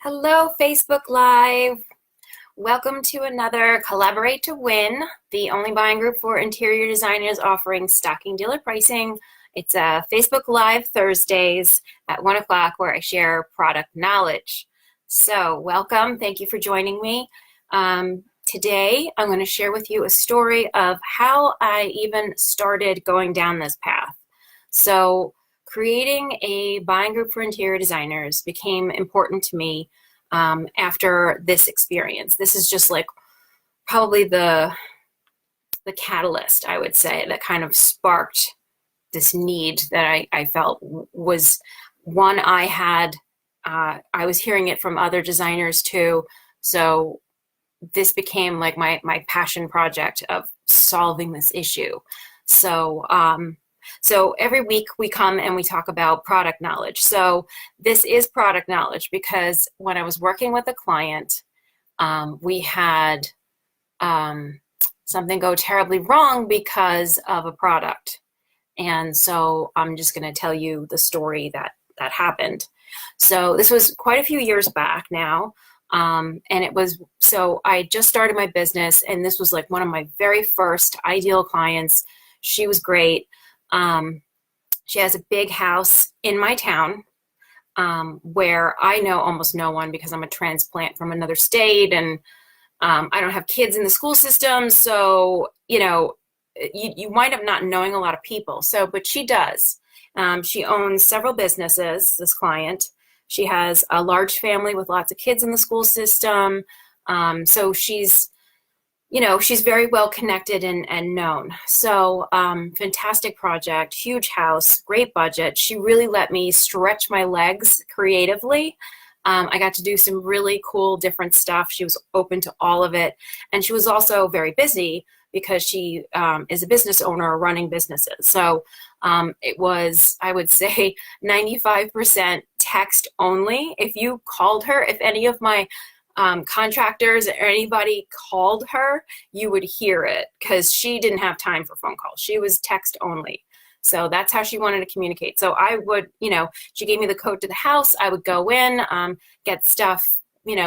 Hello, Facebook Live. Welcome to another Collaborate to Win, the only buying group for interior designers offering stocking dealer pricing. It's a Facebook Live Thursdays at 1 o'clock where I share product knowledge. So welcome. Thank you for joining me. Today, I'm going to share with you a story of how I even started going down this path. So creating a buying group for interior designers became important to me after this experience. This is just like probably the catalyst, I would say, that kind of sparked this need that I felt was one I had. I was hearing it from other designers too. So this became like my passion project of solving this issue. So every week we come and we talk about product knowledge. So this is product knowledge because when I was working with a client, we had something go terribly wrong because of a product. And so I'm just going to tell you the story that happened. So this was quite a few years back now. And it was, so I just started my business, and this was like one of my very first ideal clients. She was great. She has a big house in my town, where I know almost no one because I'm a transplant from another state, and I don't have kids in the school system. So, you wind up not knowing a lot of people. So, but she does. She owns several businesses, this client. She has a large family with lots of kids in the school system. So she's very well connected and known. So fantastic project, huge house, great budget. She really let me stretch my legs creatively. I got to do some really cool different stuff. She was open to all of it. And she was also very busy because she is a business owner running businesses. So it was, I would say, 95% text only. If you called her, if any of my contractors or anybody called her, you would hear it because she didn't have time for phone calls. She was text only. So that's how she wanted to communicate. So I would, she gave me the code to the house. I would go in, get stuff,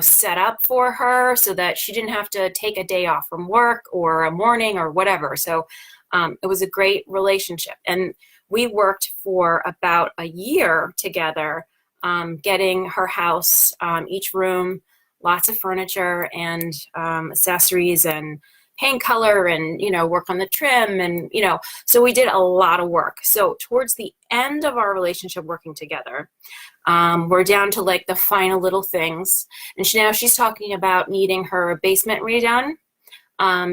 set up for her so that she didn't have to take a day off from work or a morning or whatever. So it was a great relationship. And we worked for about a year together, getting her house, each room, lots of furniture and accessories and paint color and, work on the trim. And, so we did a lot of work. So towards the end of our relationship working together, we're down to like the final little things. And now she's talking about needing her basement redone.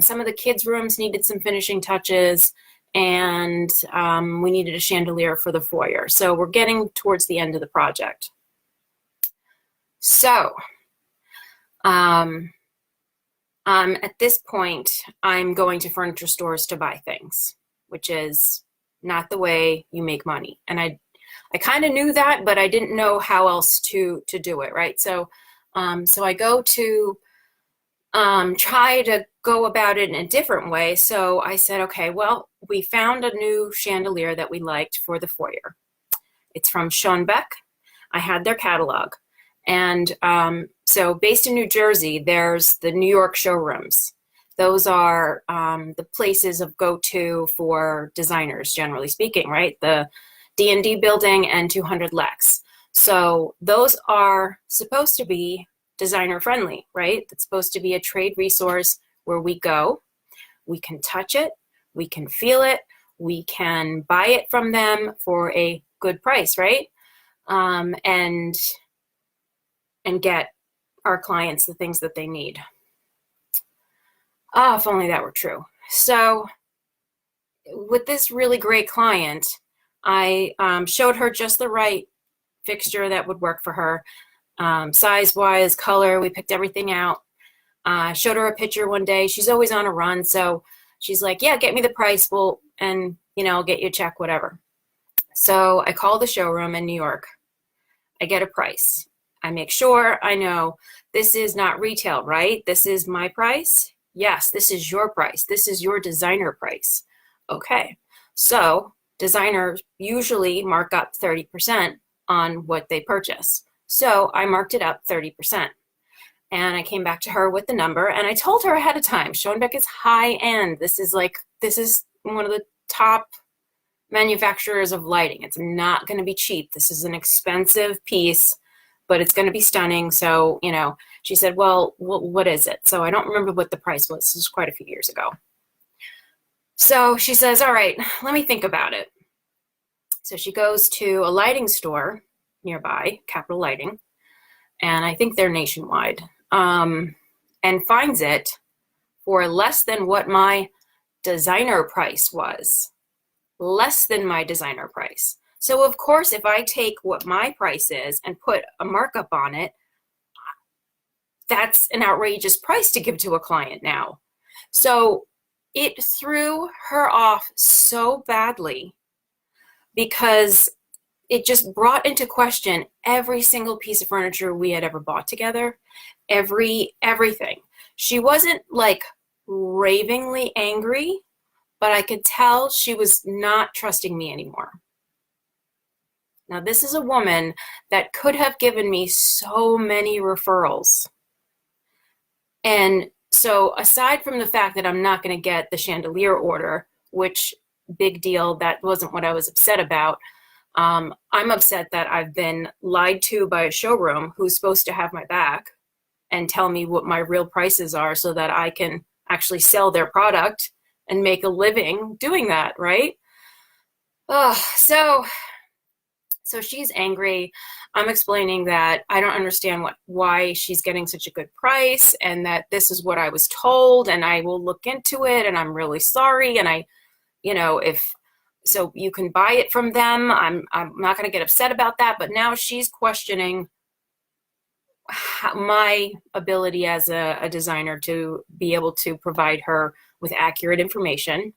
Some of the kids' rooms needed some finishing touches, and we needed a chandelier for the foyer. So we're getting towards the end of the project. So at this point, I'm going to furniture stores to buy things, which is not the way you make money. And I kind of knew that, but I didn't know how else to do it, right? So I go to try to go about it in a different way. So I said, okay, well, we found a new chandelier that we liked for the foyer. It's from Schoenbeck. I had their catalog. And so based in New Jersey, there's the New York showrooms. Those are the places of go-to for designers, generally speaking, right? The D&D building and 200 Lex. So those are supposed to be designer friendly, right? It's supposed to be a trade resource where we go, we can touch it, we can feel it, we can buy it from them for a good price, right? And get our clients the things that they need. Oh, if only that were true. So with this really great client, I showed her just the right fixture that would work for her. Size-wise, color, we picked everything out. Showed her a picture one day. She's always on a run, so she's like, yeah, get me the price, and I'll get you a check, whatever. So I call the showroom in New York. I get a price. I make sure I know this is not retail, right? This is my price. Yes, this is your price. This is your designer price. Okay, so designers usually mark up 30% on what they purchase. So I marked it up 30%. And I came back to her with the number, and I told her ahead of time, Schoenbeck is high end. This is one of the top manufacturers of lighting. It's not going to be cheap. This is an expensive piece, but it's going to be stunning. So, she said, well, what is it? So I don't remember what the price was. This was quite a few years ago. So she says, all right, let me think about it. So she goes to a lighting store nearby, Capital Lighting, and I think they're nationwide, and finds it for less than what my designer price was. Less than my designer price. So of course, if I take what my price is and put a markup on it, that's an outrageous price to give to a client now. So it threw her off so badly because it just brought into question every single piece of furniture we had ever bought together, everything. She wasn't like ravingly angry, but I could tell she was not trusting me anymore. Now, this is a woman that could have given me so many referrals. And so aside from the fact that I'm not going to get the chandelier order, which big deal, that wasn't what I was upset about. I'm upset that I've been lied to by a showroom who's supposed to have my back and tell me what my real prices are so that I can actually sell their product and make a living doing that, right? Oh, so she's angry. I'm explaining that I don't understand why she's getting such a good price and that this is what I was told and I will look into it and I'm really sorry. And so you can buy it from them. I'm not going to get upset about that. But now she's questioning my ability as a designer to be able to provide her with accurate information,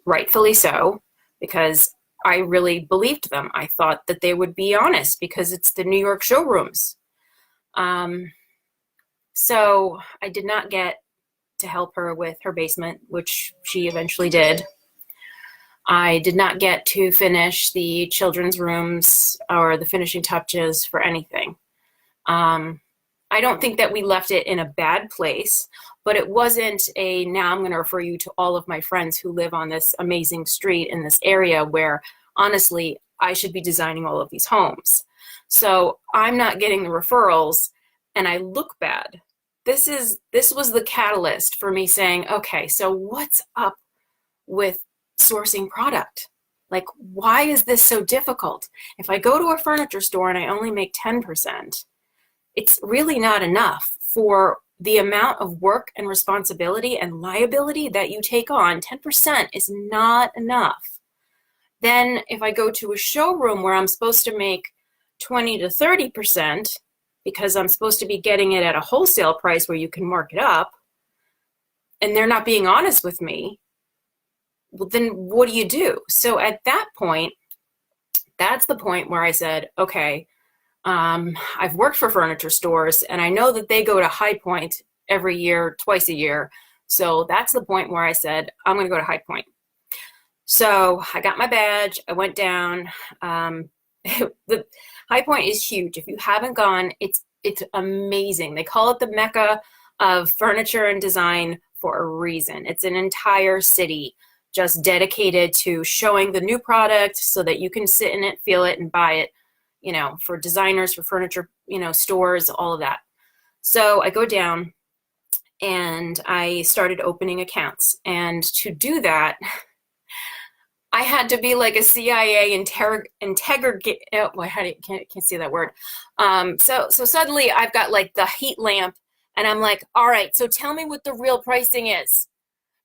rightfully so, because I really believed them. I thought that they would be honest because it's the New York showrooms. So I did not get to help her with her basement, which she eventually did. I did not get to finish the children's rooms or the finishing touches for anything. I don't think that we left it in a bad place, but it wasn't now I'm going to refer you to all of my friends who live on this amazing street in this area where, honestly, I should be designing all of these homes. So I'm not getting the referrals, and I look bad. This was the catalyst for me saying, okay, so what's up with sourcing product? Like, why is this so difficult? If I go to a furniture store and I only make 10%, it's really not enough for the amount of work and responsibility and liability that you take on. 10% is not enough. Then if I go to a showroom where I'm supposed to make 20 to 30%, because I'm supposed to be getting it at a wholesale price where you can mark it up, and they're not being honest with me, well, then what do you do? So at that point, that's the point where I said, okay, I've worked for furniture stores and I know that they go to High Point every year, twice a year. So that's the point where I said, I'm going to go to High Point. So I got my badge. I went down. The High Point is huge. If you haven't gone, it's amazing. They call it the Mecca of furniture and design for a reason. It's an entire city just dedicated to showing the new product so that you can sit in it, feel it, and buy it, for designers, for furniture, stores, all of that. So I go down and I started opening accounts. And to do that, I had to be like a CIA integrity. Oh, I can't say that word. So suddenly I've got like the heat lamp, and I'm like, all right, so tell me what the real pricing is.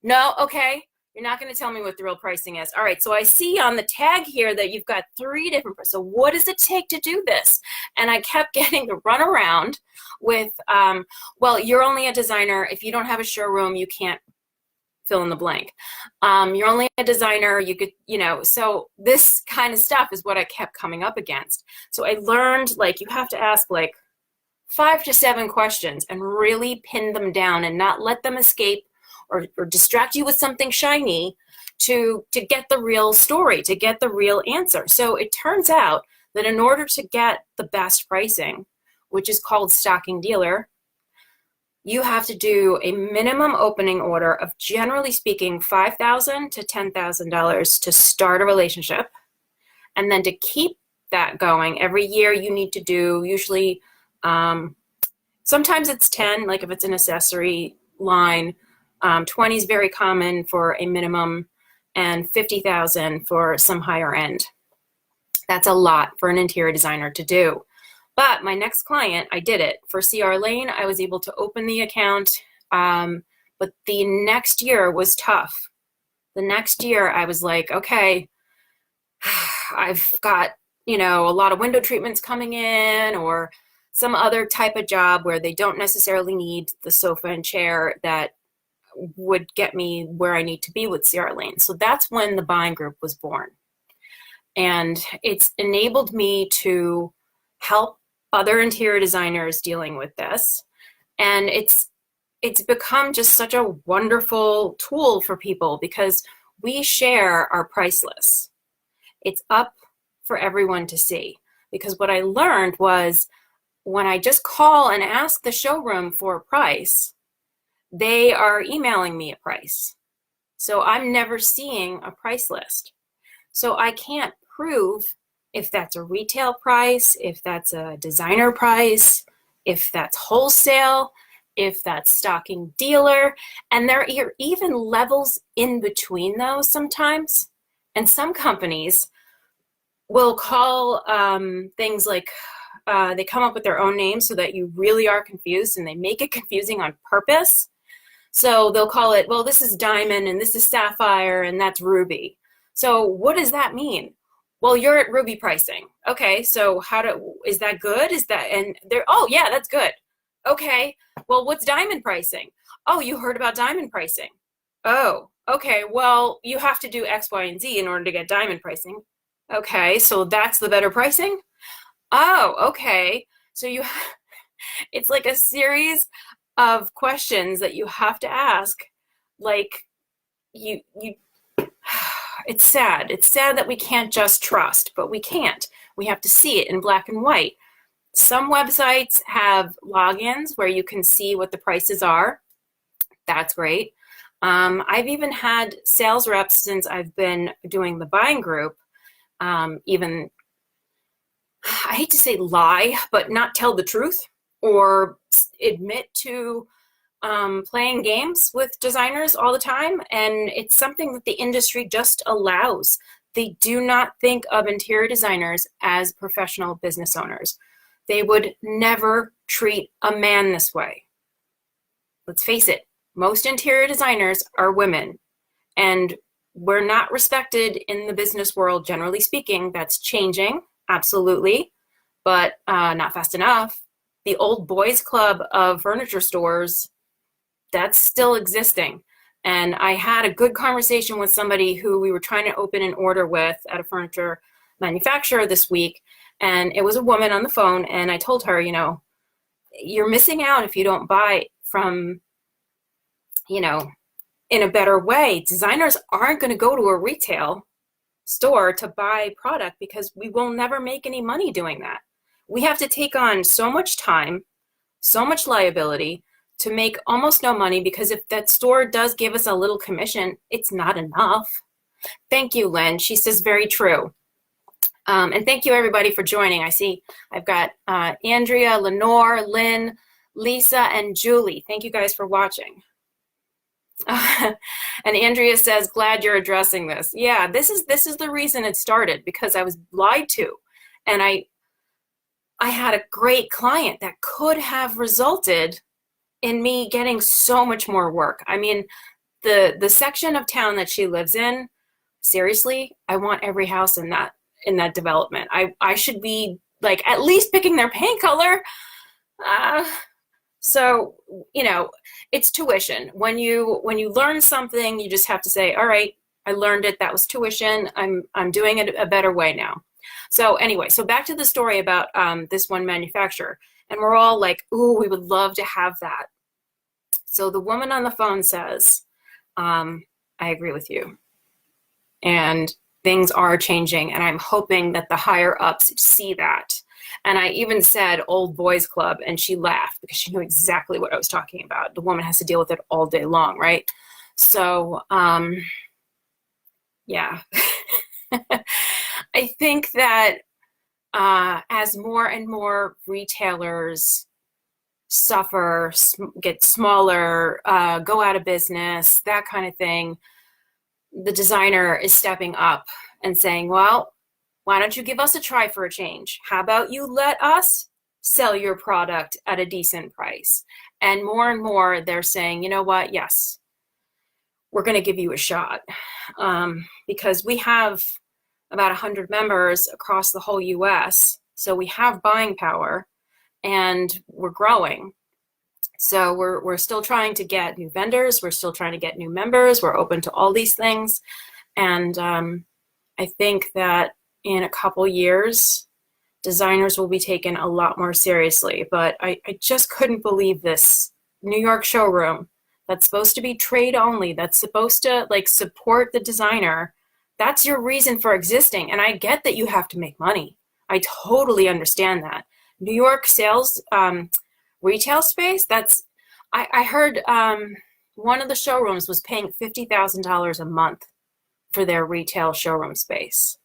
No, okay, you're not going to tell me what the real pricing is. All right, so I see on the tag here that you've got 3 different. So what does it take to do this? And I kept getting to run around with, well, you're only a designer. If you don't have a showroom, you can't fill in the blank. You're only a designer, you could, so this kind of stuff is what I kept coming up against. So I learned, like, you have to ask like 5 to 7 questions and really pin them down and not let them escape or distract you with something shiny to get the real story, to get the real answer. So it turns out that in order to get the best pricing, which is called stocking dealer, you have to do a minimum opening order of, generally speaking, $5,000 to $10,000 to start a relationship. And then to keep that going, every year you need to do usually, sometimes it's 10, like if it's an accessory line. 20 is very common for a minimum, and 50,000 for some higher end. That's a lot for an interior designer to do. But my next client, I did it. For CR Lane, I was able to open the account, but the next year was tough. The next year I was like, okay, I've got, a lot of window treatments coming in, or some other type of job where they don't necessarily need the sofa and chair that would get me where I need to be with CR Lane. So that's when the buying group was born. And it's enabled me to help other interior designers dealing with this. And it's become just such a wonderful tool for people because we share our price lists. It's up for everyone to see. Because what I learned was when I just call and ask the showroom for a price, they are emailing me a price. So I'm never seeing a price list. So I can't prove if that's a retail price, if that's a designer price, if that's wholesale, if that's stocking dealer. And there are even levels in between those sometimes. And some companies will call things like, they come up with their own names so that you really are confused, and they make it confusing on purpose. So they'll call it, well, this is diamond and this is sapphire and that's ruby. So what does that mean? Well, you're at ruby pricing. Okay, so is that good? Oh yeah, that's good. Okay, well, what's diamond pricing? Oh, you heard about diamond pricing. Oh, okay, well, you have to do X, Y, and Z in order to get diamond pricing. Okay, so that's the better pricing? Oh, okay. So it's like a series of questions that you have to ask. Like it's sad. It's sad that we can't just trust, but we can't. We have to see it in black and white. Some websites have logins where you can see what the prices are. That's great. I've even had sales reps since I've been doing the buying group, even, I hate to say lie, but not tell the truth or admit to playing games with designers all the time. And it's something that the industry just allows. They do not think of interior designers as professional business owners. They would never treat a man this way. Let's face it, most interior designers are women, and we're not respected in the business world, generally speaking. That's changing, absolutely, but not fast enough. The old boys club of furniture stores, that's still existing. And I had a good conversation with somebody who we were trying to open an order with at a furniture manufacturer this week. And it was a woman on the phone. And I told her, you're missing out if you don't buy from, in a better way. Designers aren't going to go to a retail store to buy product because we will never make any money doing that. We have to take on so much time, so much liability, to make almost no money, because if that store does give us a little commission, it's not enough. Thank you, Lynn. She says very true. And thank you, everybody, for joining. I see I've got Andrea, Lenore, Lynn, Lisa, and Julie. Thank you guys for watching. And Andrea says, glad you're addressing this. Yeah, this is the reason it started, because I was lied to. And I had a great client that could have resulted in me getting so much more work. I mean, the section of town that she lives in, seriously, I want every house in that development. I should be like at least picking their paint color. So, it's tuition. When you learn something, you just have to say, all right, I learned it. That was tuition. I'm doing it a better way now. So anyway, so back to the story about this one manufacturer. And we're all like, ooh, we would love to have that. So the woman on the phone says, I agree with you. And things are changing. And I'm hoping that the higher ups see that. And I even said old boys club, and she laughed because she knew exactly what I was talking about. The woman has to deal with it all day long, right? So, yeah. I think that as more and more retailers suffer, get smaller, go out of business, that kind of thing, the designer is stepping up and saying, well, why don't you give us a try for a change? How about you let us sell your product at a decent price? And more, they're saying, you know what? Yes, we're going to give you a shot, because we have about 100 members across the whole US. So we have buying power and we're growing. So we're still trying to get new vendors. We're still trying to get new members. We're open to all these things. And I think that in a couple years, designers will be taken a lot more seriously. But I just couldn't believe this New York showroom that's supposed to be trade only, that's supposed to like support the designer. That's your reason for existing. And I get that you have to make money. I totally understand that. New York sales, retail space, I heard one of the showrooms was paying $50,000 a month for their retail showroom space.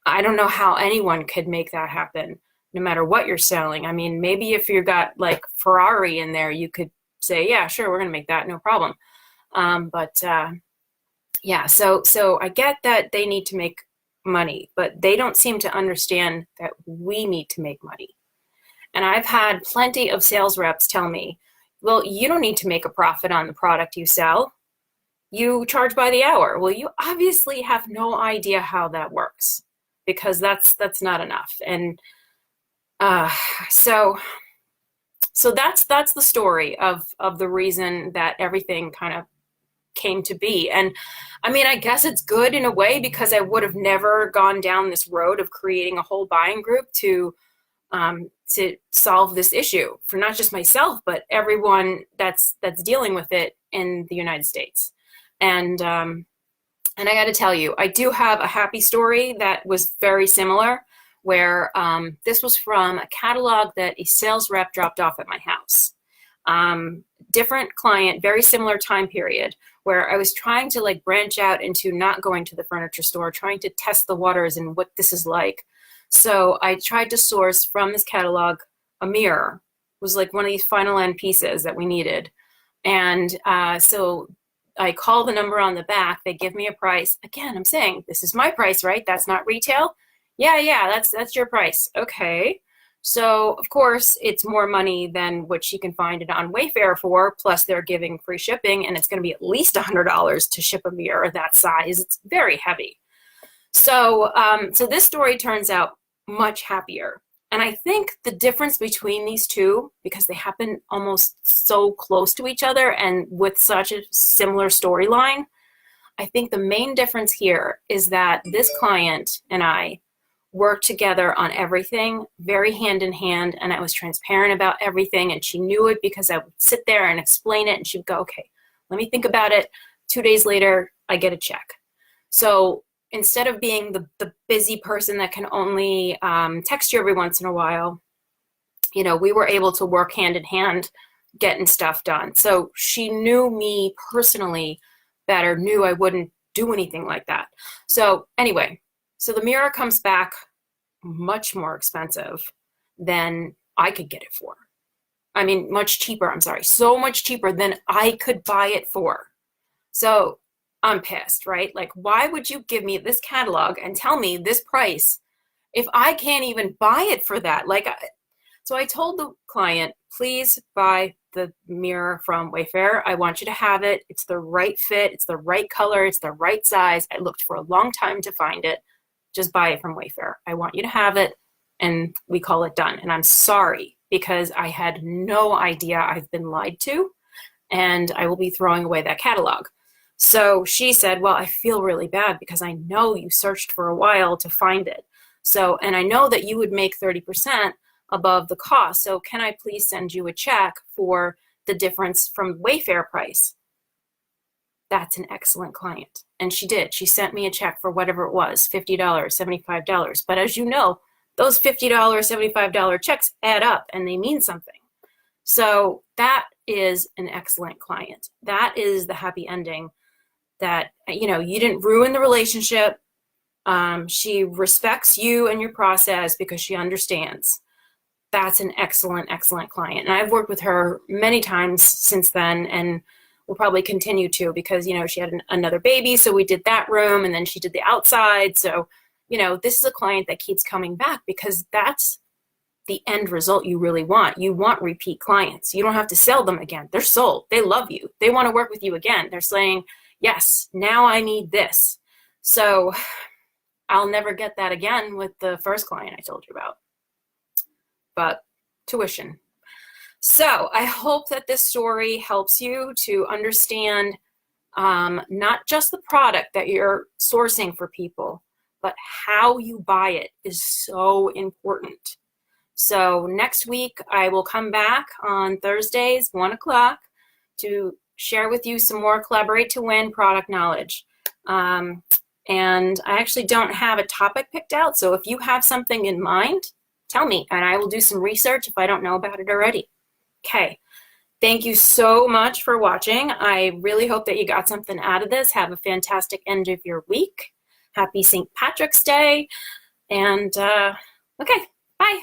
I don't know how anyone could make that happen, no matter what you're selling. I mean, maybe if you got like Ferrari in there, you could say, yeah, sure, we're going to make that, no problem. Yeah, so I get that they need to make money, but they don't seem to understand that we need to make money. And I've had plenty of sales reps tell me, well, you don't need to make a profit on the product you sell. You charge by the hour. Well, you obviously have no idea how that works, because that's not enough. And so that's the story of the reason that everything kind of came to be. And I mean, I guess it's good in a way, because I would have never gone down this road of creating a whole buying group to solve this issue for not just myself, but everyone that's dealing with it in the United States. And I got to tell you, I do have a happy story that was very similar, where this was from a catalog that a sales rep dropped off at my house. Different client, very similar time period, where I was trying to like branch out into not going to the furniture store, trying to test the waters and what this is like. So I tried to source from this catalog a mirror. It was like one of these final end pieces that we needed. And so I call the number on the back. They give me a price. Again, I'm saying, this is my price, right? That's not retail. Yeah, that's your price. Okay. So of course it's more money than what you can find it on Wayfair for, plus they're giving free shipping, and it's going to be at least $100 to ship a mirror that size. It's very heavy. So this story turns out much happier. And I think the difference between these two, because they happen almost so close to each other and with such a similar storyline, I think the main difference here is that this client and I worked together on everything, very hand in hand, and I was transparent about everything, and she knew it because I would sit there and explain it, and she'd go, okay, let me think about it. 2 days later, I get a check. So instead of being the busy person that can only text you every once in a while, you know, we were able to work hand in hand getting stuff done. So she knew me personally better, knew I wouldn't do anything like that. So anyway, so the mirror comes back much more expensive than I could get it for. I mean, much cheaper, I'm sorry, so much cheaper than I could buy it for. So I'm pissed, right? Like, why would you give me this catalog and tell me this price if I can't even buy it for that? So I told the client, please buy the mirror from Wayfair. I want you to have it. It's the right fit. It's the right color. It's the right size. I looked for a long time to find it. Just buy it from Wayfair. I want you to have it, and we call it done. And I'm sorry, because I had no idea I've been lied to, and I will be throwing away that catalog. So she said, well, I feel really bad because I know you searched for a while to find it. So, and I know that you would make 30% above the cost. So can I please send you a check for the difference from Wayfair price? That's an excellent client. And she did. She sent me a check for whatever it was, $50, $75. But as you know, those $50, $75 checks add up and they mean something. So that is an excellent client. That is the happy ending that, you know, you didn't ruin the relationship. She respects you and your process because she understands. That's an excellent, excellent client. And I've worked with her many times since then, and will probably continue to, because, you know, she had another baby, so we did that room, and then she did the outside. So, you know, this is a client that keeps coming back because that's the end result you really want. You want repeat clients. You don't have to sell them again. They're sold. They love you. They want to work with you again. They're saying, yes, now I need this. So I'll never get that again with the first client I told you about. But tuition. So I hope that this story helps you to understand not just the product that you're sourcing for people, but how you buy it is so important. So next week I will come back on Thursdays, 1 o'clock, to share with you some more Collaborate to Win product knowledge. And I actually don't have a topic picked out, so if you have something in mind, tell me, and I will do some research if I don't know about it already. Okay, thank you so much for watching. I really hope that you got something out of this. Have a fantastic end of your week. Happy St. Patrick's Day. And okay, bye.